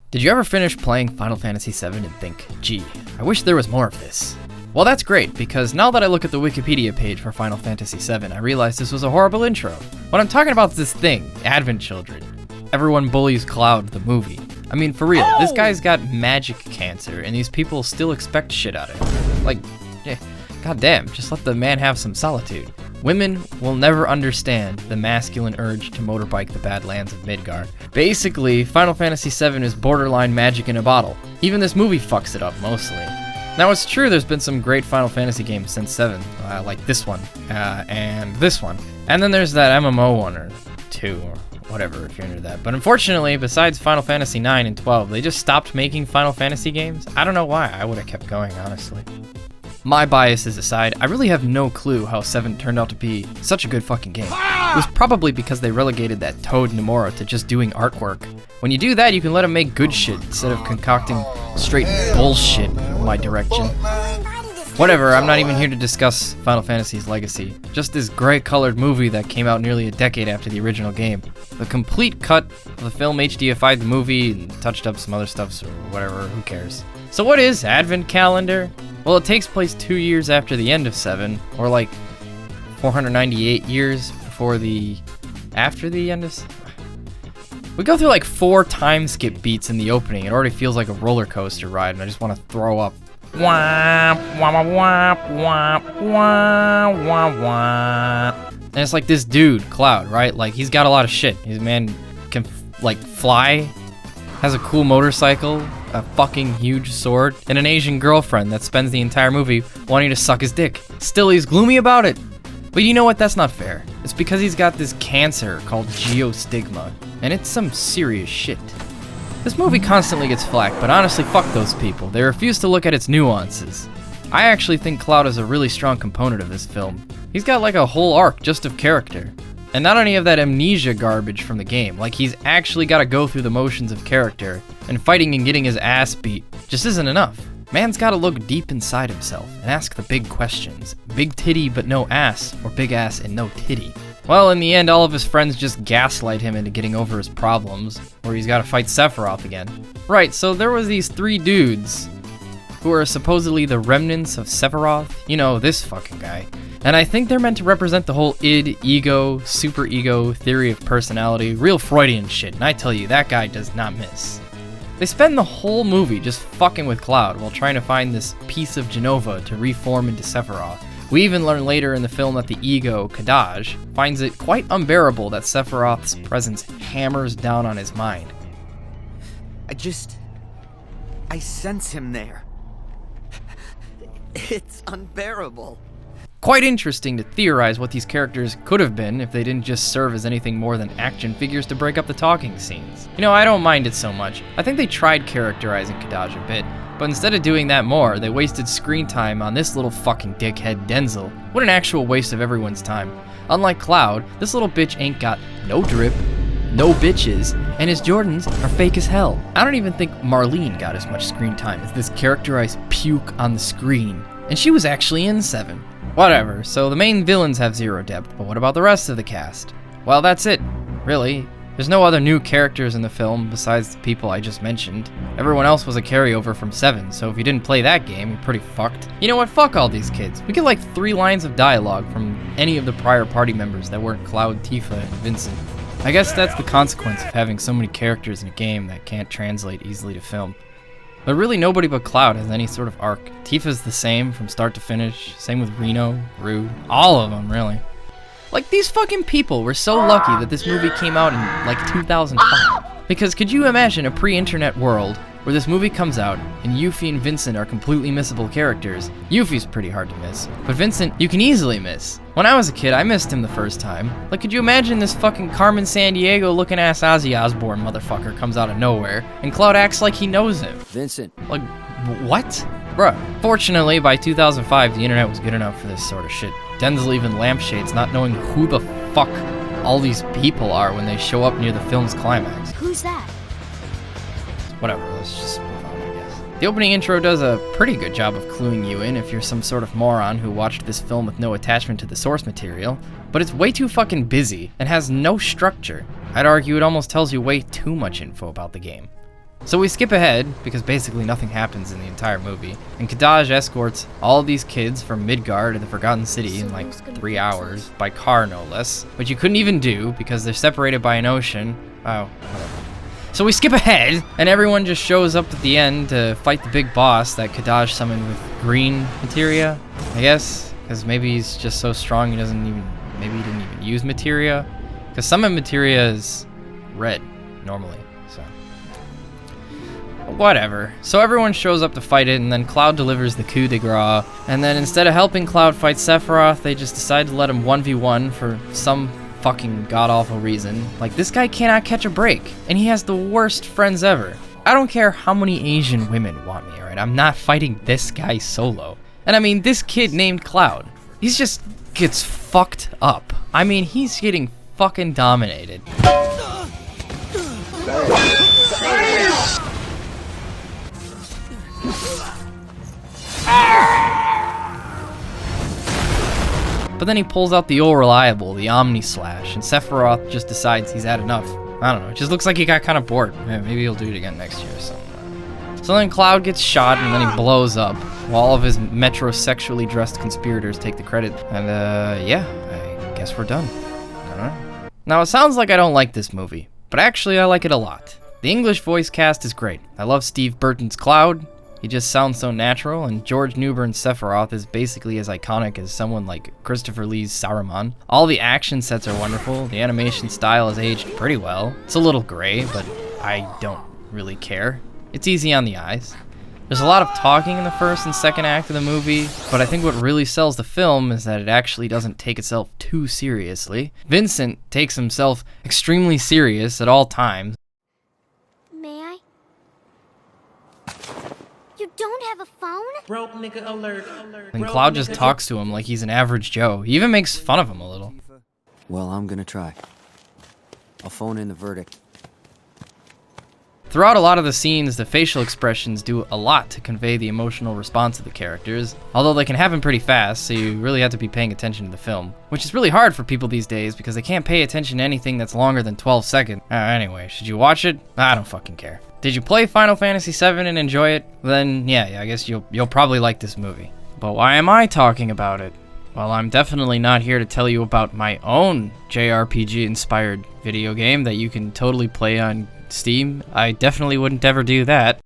Did you ever finish playing Final Fantasy VII and think, gee, I wish there was more of this? Well, that's great, because now that I look at the Wikipedia page for Final Fantasy VII, I realize this was a horrible intro. What I'm talking about is this thing, Advent Children. Everyone bullies Cloud, the movie. I mean, for real, this guy's got magic cancer, and these people still expect shit out of him. Like, goddamn, just let the man have some solitude. Women will never understand the masculine urge to motorbike the Badlands of Midgar. Basically, Final Fantasy VII is borderline magic in a bottle. Even this movie fucks it up, mostly. Now, it's true there's been some great Final Fantasy games since 7, like this one, and this one. And then there's that MMO one, or 2, or whatever, if you're into that. But unfortunately, besides Final Fantasy 9 and 12, they just stopped making Final Fantasy games. I don't know why, I would have kept going, honestly. My biases aside, I really have no clue how 7 turned out to be such a good fucking game. It was probably because they relegated that Toad Nomura to just doing artwork. When you do that, you can let him make good shit instead of concocting straight bullshit in my direction. Whatever, I'm not even here to discuss Final Fantasy's legacy. Just this gray-colored movie that came out nearly a decade after the original game. The complete cut of the film HDified the movie and touched up some other stuff, or whatever, who cares. So what is Advent Calendar? Well, it takes place 2 years after the end of 7, or like 498 years before after the end of... We go through like 4 time skip beats in the opening. It already feels like a roller coaster ride, and I just want to throw up. Wah, wah, wah, wah, wah, wah, wah. And it's like this dude, Cloud, right? Like, he's got a lot of shit. His man can, like, fly, has a cool motorcycle, a fucking huge sword, and an Asian girlfriend that spends the entire movie wanting to suck his dick. Still, he's gloomy about it. But you know what? That's not fair. It's because he's got this cancer called geostigma, and it's some serious shit. This movie constantly gets flack, but honestly, fuck those people. They refuse to look at its nuances. I actually think Cloud is a really strong component of this film. He's got like a whole arc just of character. And not any of that amnesia garbage from the game. Like, he's actually got to go through the motions of character, and fighting and getting his ass beat just isn't enough. Man's got to look deep inside himself and ask the big questions. Big titty but no ass, or big ass and no titty. Well, in the end, all of his friends just gaslight him into getting over his problems, or he's got to fight Sephiroth again. Right, so there was these 3 dudes who are supposedly the remnants of Sephiroth. You know, this fucking guy. And I think they're meant to represent the whole id, ego, superego, theory of personality, real Freudian shit, and I tell you, that guy does not miss. They spend the whole movie just fucking with Cloud while trying to find this piece of Jenova to reform into Sephiroth. We even learn later in the film that the ego, Kadaj, finds it quite unbearable that Sephiroth's presence hammers down on his mind. I sense him there. It's unbearable. Quite interesting to theorize what these characters could have been if they didn't just serve as anything more than action figures to break up the talking scenes. You know, I don't mind it so much. I think they tried characterizing Kadaj a bit, but instead of doing that more, they wasted screen time on this little fucking dickhead Denzel. What an actual waste of everyone's time. Unlike Cloud, this little bitch ain't got no drip, no bitches, and his Jordans are fake as hell. I don't even think Marlene got as much screen time as this characterized puke on the screen. And she was actually in 7. Whatever, so the main villains have 0 depth, but what about the rest of the cast? Well, that's it, really. There's no other new characters in the film besides the people I just mentioned. Everyone else was a carryover from 7, so if you didn't play that game, you're pretty fucked. You know what, fuck all these kids. We get like 3 lines of dialogue from any of the prior party members that weren't Cloud, Tifa, and Vincent. I guess that's the consequence of having so many characters in a game that can't translate easily to film. But really nobody but Cloud has any sort of arc. Tifa's the same from start to finish, same with Reno, Rude, all of them really. Like, these fucking people were so lucky that this movie came out in like 2005. Because could you imagine a pre-internet world where this movie comes out and Yuffie and Vincent are completely missable characters? Yuffie's pretty hard to miss, but Vincent you can easily miss. When I was a kid, I missed him the first time. Like, could you imagine this fucking Carmen Sandiego looking ass Ozzy Osbourne motherfucker comes out of nowhere and Cloud acts like he knows him? Vincent. Like, what? Bruh. Fortunately, by 2005, the internet was good enough for this sort of shit. Denzel even lampshades not knowing who the fuck all these people are when they show up near the film's climax. Who's that? Whatever, let's just move on, I guess. The opening intro does a pretty good job of cluing you in if you're some sort of moron who watched this film with no attachment to the source material, but it's way too fucking busy and has no structure. I'd argue it almost tells you way too much info about the game. So we skip ahead, because basically nothing happens in the entire movie, and Kadaj escorts all of these kids from Midgard to the Forgotten City in like 3 hours, by car no less, which you couldn't even do because they're separated by an ocean. Oh, whatever. So we skip ahead, and everyone just shows up at the end to fight the big boss that Kadaj summoned with green materia, I guess, because maybe he's just so strong maybe he didn't even use materia, because summon materia is red, normally. Whatever. So everyone shows up to fight it, and then Cloud delivers the coup de grace, and then instead of helping Cloud fight Sephiroth, they just decide to let him 1v1 for some fucking god-awful reason. Like, this guy cannot catch a break, and he has the worst friends ever. I don't care how many Asian women want me, alright? I'm not fighting this guy solo. And I mean, this kid named Cloud, he's just gets fucked up. I mean, he's getting fucking dominated. But then he pulls out the old reliable, the Omni Slash, and Sephiroth just decides he's had enough. I don't know, it just looks like he got kind of bored. Yeah, maybe he'll do it again next year or something. So then Cloud gets shot, and then he blows up, while all of his metrosexually dressed conspirators take the credit. And yeah, I guess we're done. I don't know. Now it sounds like I don't like this movie, but actually I like it a lot. The English voice cast is great. I love Steve Burton's Cloud. He just sounds so natural, and George Newbern's Sephiroth is basically as iconic as someone like Christopher Lee's Saruman. All the action sets are wonderful, the animation style has aged pretty well. It's a little gray, but I don't really care. It's easy on the eyes. There's a lot of talking in the first and second act of the movie, but I think what really sells the film is that it actually doesn't take itself too seriously. Vincent takes himself extremely serious at all times. May I? You don't have a phone? Broke nigga alert. And Cloud just talks to him like he's an average Joe. He even makes fun of him a little. Well, I'm gonna try. I'll phone in the verdict. Throughout a lot of the scenes, the facial expressions do a lot to convey the emotional response of the characters, although they can happen pretty fast, so you really have to be paying attention to the film. Which is really hard for people these days because they can't pay attention to anything that's longer than 12 seconds. Anyway, should you watch it? I don't fucking care. Did you play Final Fantasy VII and enjoy it? Then yeah, I guess you'll probably like this movie. But why am I talking about it? Well, I'm definitely not here to tell you about my own JRPG-inspired video game that you can totally play on Steam. I definitely wouldn't ever do that.